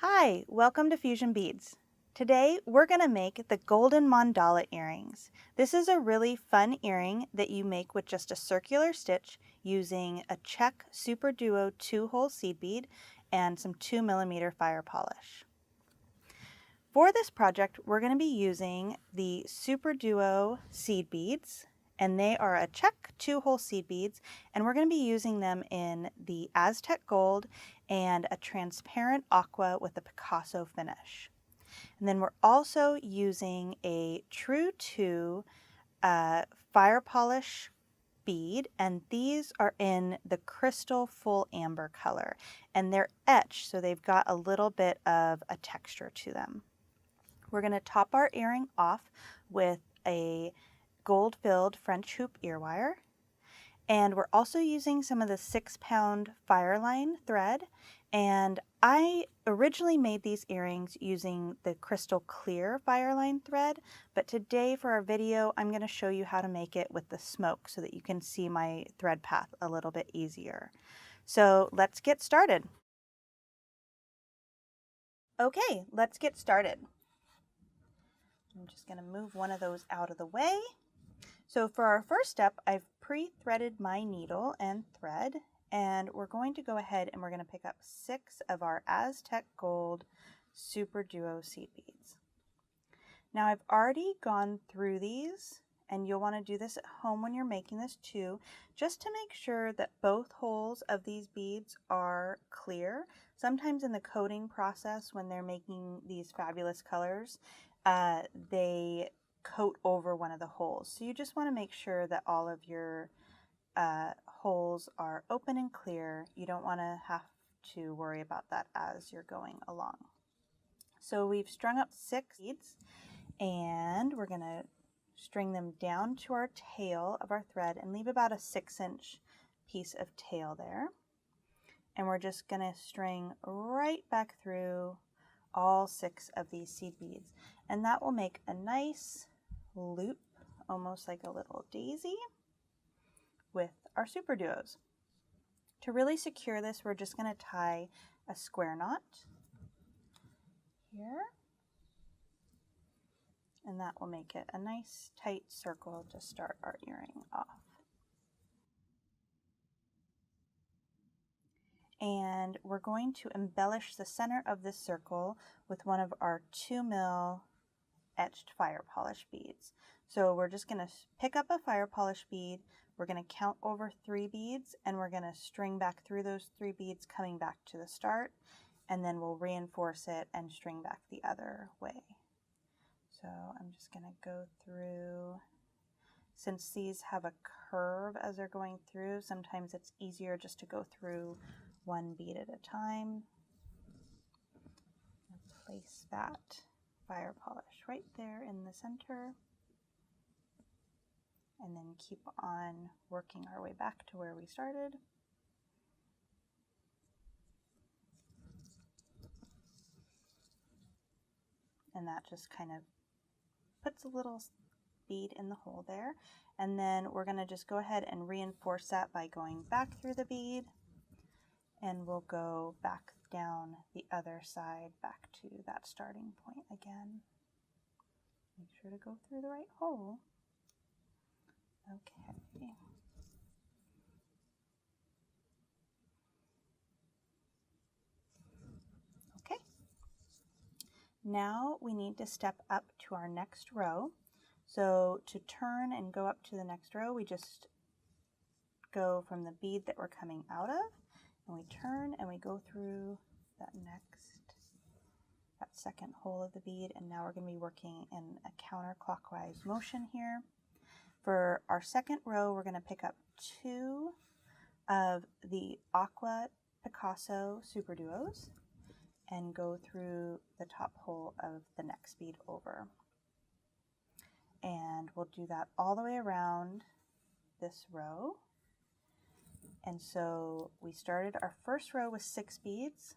Hi, welcome to Fusion Beads. Today we're going to make the golden mandala earrings. This is a really fun earring that you make with just a circular stitch using a Czech SuperDuo 2-hole seed bead and some 2mm fire polish. For this project we're going to be using the SuperDuo seed beads, and they are a Czech 2-hole seed beads, and we're going to be using them in the Aztec gold and a transparent aqua with a Picasso finish. And then we're also using a True 2 fire polish bead, and these are in the crystal full amber color, and they're etched, so they've got a little bit of a texture to them. We're going to top our earring off with a gold-filled French hoop ear wire. And we're also using some of the 6-pound FireLine thread. And I originally made these earrings using the crystal clear FireLine thread, but today for our video, I'm going to show you how to make it with the smoke so that you can see my thread path a little bit easier. So let's get started. Okay, let's get started. I'm just going to move one of those out of the way. So for our first step, I've pre-threaded my needle and thread, and we're going to go ahead and we're going to pick up 6 of our Aztec Gold SuperDuo seed beads. Now I've already gone through these, and you'll want to do this at home when you're making this too, just to make sure that both holes of these beads are clear. Sometimes in the coating process, when they're making these fabulous colors, they coat over one of the holes. So you just want to make sure that all of your holes are open and clear. You don't want to have to worry about that as you're going along. So we've strung up 6 beads, and we're going to string them down to our tail of our thread and leave about a 6-inch piece of tail there. And we're just going to string right back through all 6 of these seed beads, and that will make a nice loop, almost like a little daisy, with our SuperDuos. To really secure this, we're just going to tie a square knot here, and that will make it a nice tight circle to start our earring off. And we're going to embellish the center of this circle with one of our 2mm etched fire polish beads. So we're just going to pick up a fire polish bead, we're going to count over 3 beads, and we're going to string back through those 3 beads coming back to the start, and then we'll reinforce it and string back the other way. So I'm just going to go through. Since these have a curve as they're going through, sometimes it's easier just to go through one bead at a time. Place that fire polish right there in the center, and then keep on working our way back to where we started. And that just kind of puts a little bead in the hole there. And then we're going to just go ahead and reinforce that by going back through the bead, and we'll go back down the other side back to that starting point again. Make sure to go through the right hole. Okay. Okay. Now we need to step up to our next row. So to turn and go up to the next row, we just go from the bead that we're coming out of, and we turn and we go through that second hole of the bead, and now we're going to be working in a counterclockwise motion here. For our second row, we're going to pick up 2 of the Aqua Picasso SuperDuos and go through the top hole of the next bead over. And we'll do that all the way around this row. And so we started our first row with 6 beads,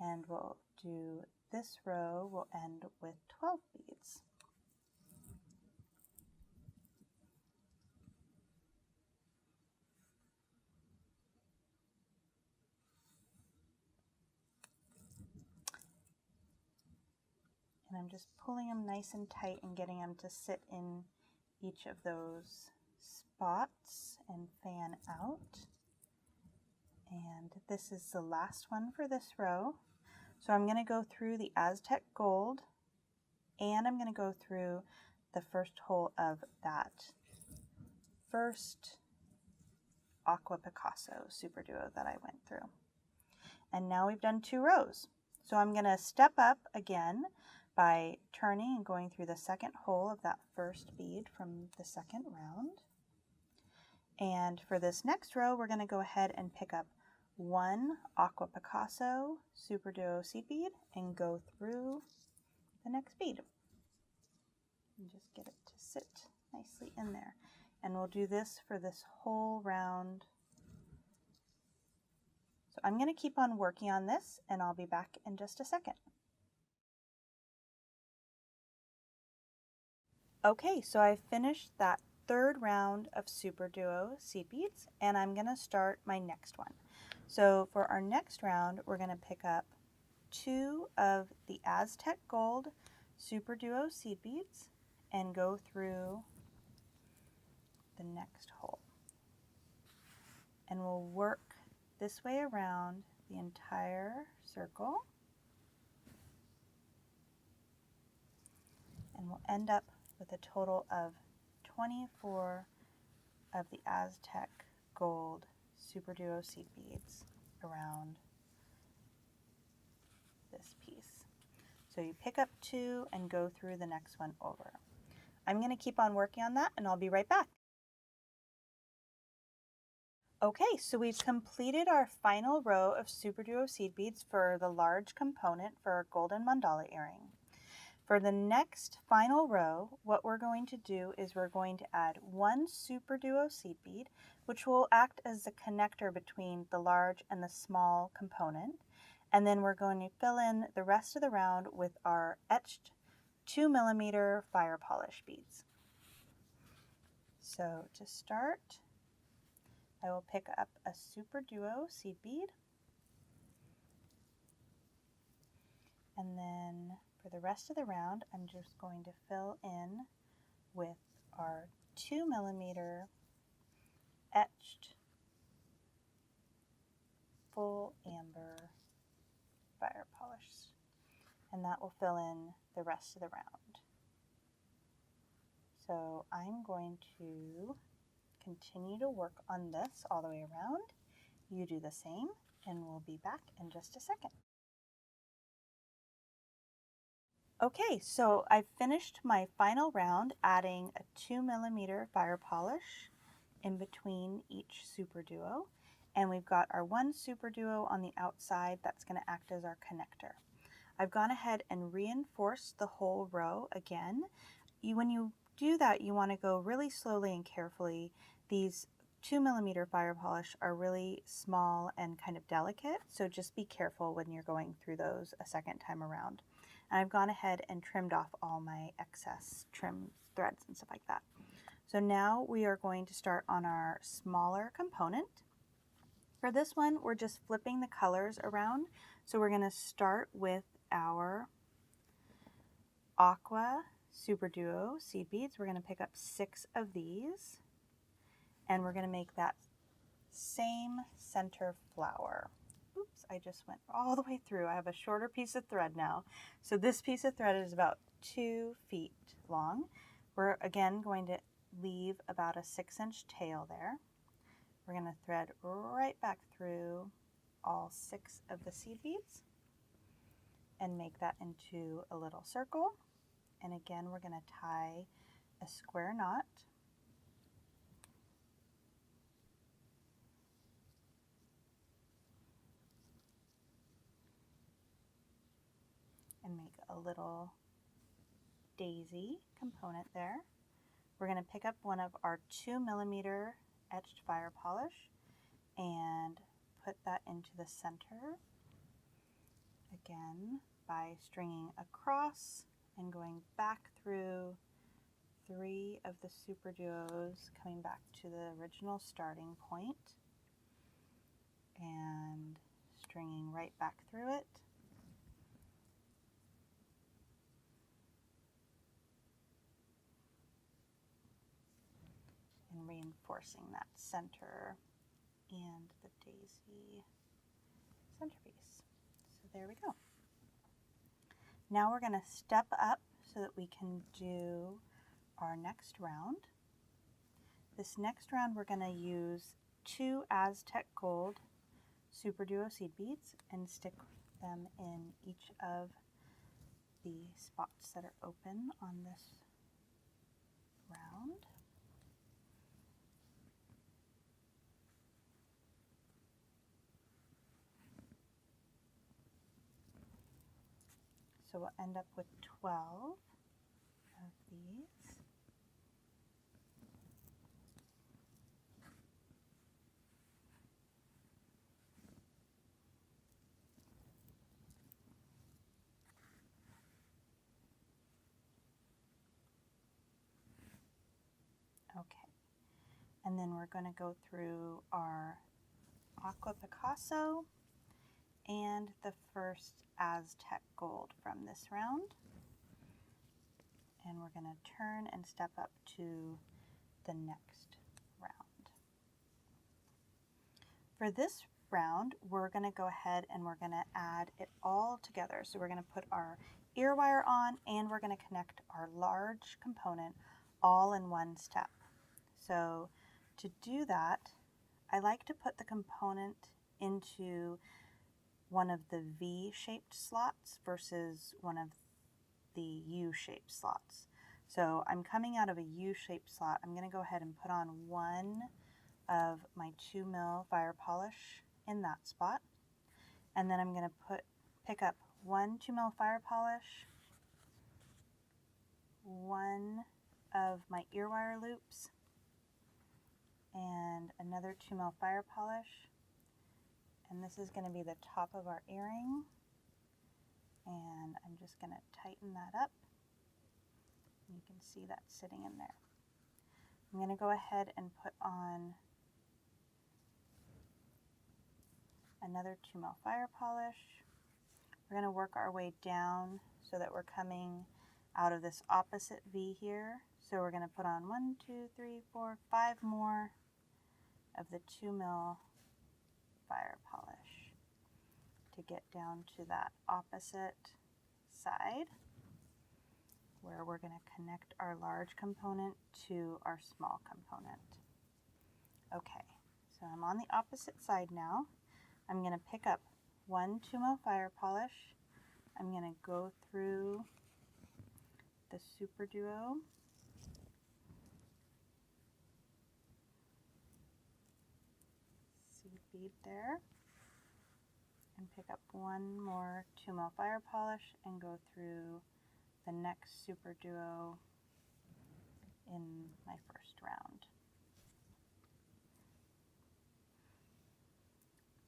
and we'll do this row, we'll end with 12 beads. And I'm just pulling them nice and tight and getting them to sit in each of those spots and fan out. And this is the last one for this row. So I'm going to go through the Aztec gold, and I'm going to go through the first hole of that first Aqua Picasso SuperDuo that I went through. And now we've done 2 rows. So I'm going to step up again by turning and going through the second hole of that first bead from the second round. And for this next row, we're going to go ahead and pick up 1 Aqua Picasso SuperDuo seed bead and go through the next bead. And just get it to sit nicely in there. And we'll do this for this whole round. So I'm going to keep on working on this, and I'll be back in just a second. Okay, so I finished that third round of SuperDuo seed beads, and I'm going to start my next one. So for our next round, we're going to pick up 2 of the Aztec gold SuperDuo seed beads and go through the next hole. And we'll work this way around the entire circle. And we'll end up with a total of 24 of the Aztec gold SuperDuo seed beads around this piece. So you pick up 2 and go through the next one over. I'm going to keep on working on that, and I'll be right back. Okay, so we've completed our final row of SuperDuo seed beads for the large component for our golden mandala earring. For the next final row, what we're going to do is we're going to add 1 SuperDuo seed bead, which will act as the connector between the large and the small component. And then we're going to fill in the rest of the round with our etched 2mm fire polish beads. So to start, I will pick up a SuperDuo seed bead, and then for the rest of the round, I'm just going to fill in with our 2mm etched full amber fire polish, and that will fill in the rest of the round. So I'm going to continue to work on this all the way around. You do the same, and we'll be back in just a second. Okay, so I've finished my final round adding a 2mm fire polish in between each SuperDuo, and we've got our 1 SuperDuo on the outside that's going to act as our connector. I've gone ahead and reinforced the whole row again. When you do that, you want to go really slowly and carefully. These 2mm fire polish are really small and kind of delicate, so just be careful when you're going through those a second time around. And I've gone ahead and trimmed off all my excess trim threads and stuff like that. So now we are going to start on our smaller component. For this one, we're just flipping the colors around. So we're going to start with our Aqua SuperDuo seed beads. We're going to pick up 6 of these, and we're going to make that same center flower. Oops, I just went all the way through. I have a shorter piece of thread now. So this piece of thread is about 2 feet long. We're again going to leave about a 6-inch tail there. We're going to thread right back through all 6 of the seed beads and make that into a little circle. And again, we're going to tie a square knot. And make a little daisy component there. We're going to pick up one of our 2mm etched fire polish and put that into the center, again by stringing across and going back through 3 of the SuperDuos, coming back to the original starting point and stringing right back through it. and reinforcing that center and the daisy centerpiece. So there we go. Now we're going to step up so that we can do our next round. This next round we're going to use 2 Aztec gold SuperDuo seed beads and stick them in each of the spots that are open on this round. So we'll end up with 12 of these. Okay, and then we're going to go through our Aqua Picasso and the first Aztec gold from this round. And we're going to turn and step up to the next round. For this round, we're going to go ahead and we're going to add it all together. So we're going to put our ear wire on and we're going to connect our large component all in one step. So to do that, I like to put the component into one of the V-shaped slots versus one of the U-shaped slots. So I'm coming out of a U-shaped slot. I'm going to go ahead and put on one of my 2mm fire polish in that spot. And then I'm going to pick up one 2mm fire polish, one of my ear wire loops, and another 2mm fire polish. And this is going to be the top of our earring. And I'm just going to tighten that up. You can see that sitting in there. I'm going to go ahead and put on another 2mm fire polish. We're going to work our way down so that we're coming out of this opposite V here. So we're going to put on 1, 2, 3, 4, 5 more of the 2mm fire polish to get down to that opposite side where we're going to connect our large component to our small component. Okay, so I'm on the opposite side now. I'm going to pick up one 2mm fire polish. I'm going to go through the SuperDuo. Seed bead there. And pick up one more 2mm fire polish and go through the next SuperDuo in my first round.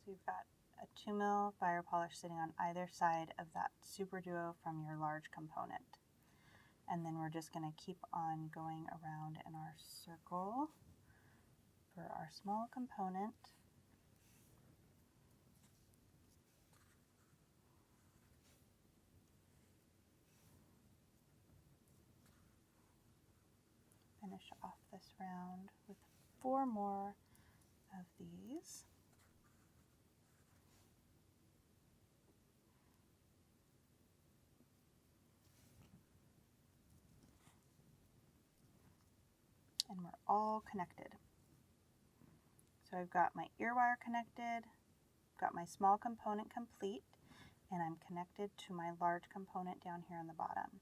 So you've got a 2mm fire polish sitting on either side of that SuperDuo from your large component. And then we're just going to keep on going around in our circle for our small component. Finish off this round with 4 more of these. And we're all connected. So I've got my ear wire connected, got my small component complete, and I'm connected to my large component down here on the bottom.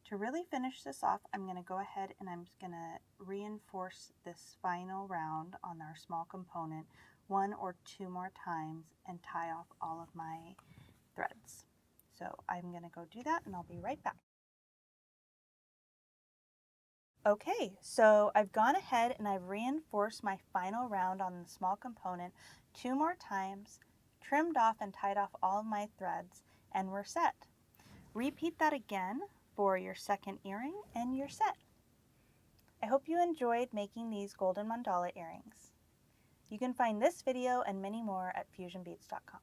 To really finish this off, I'm going to go ahead and I'm just going to reinforce this final round on our small component 1 or 2 more times and tie off all of my threads. So I'm going to go do that and I'll be right back. Okay, so I've gone ahead and I've reinforced my final round on the small component 2 more times, trimmed off and tied off all of my threads, and we're set. Repeat that again for your second earring and you're set. I hope you enjoyed making these golden mandala earrings. You can find this video and many more at fusionbeads.com.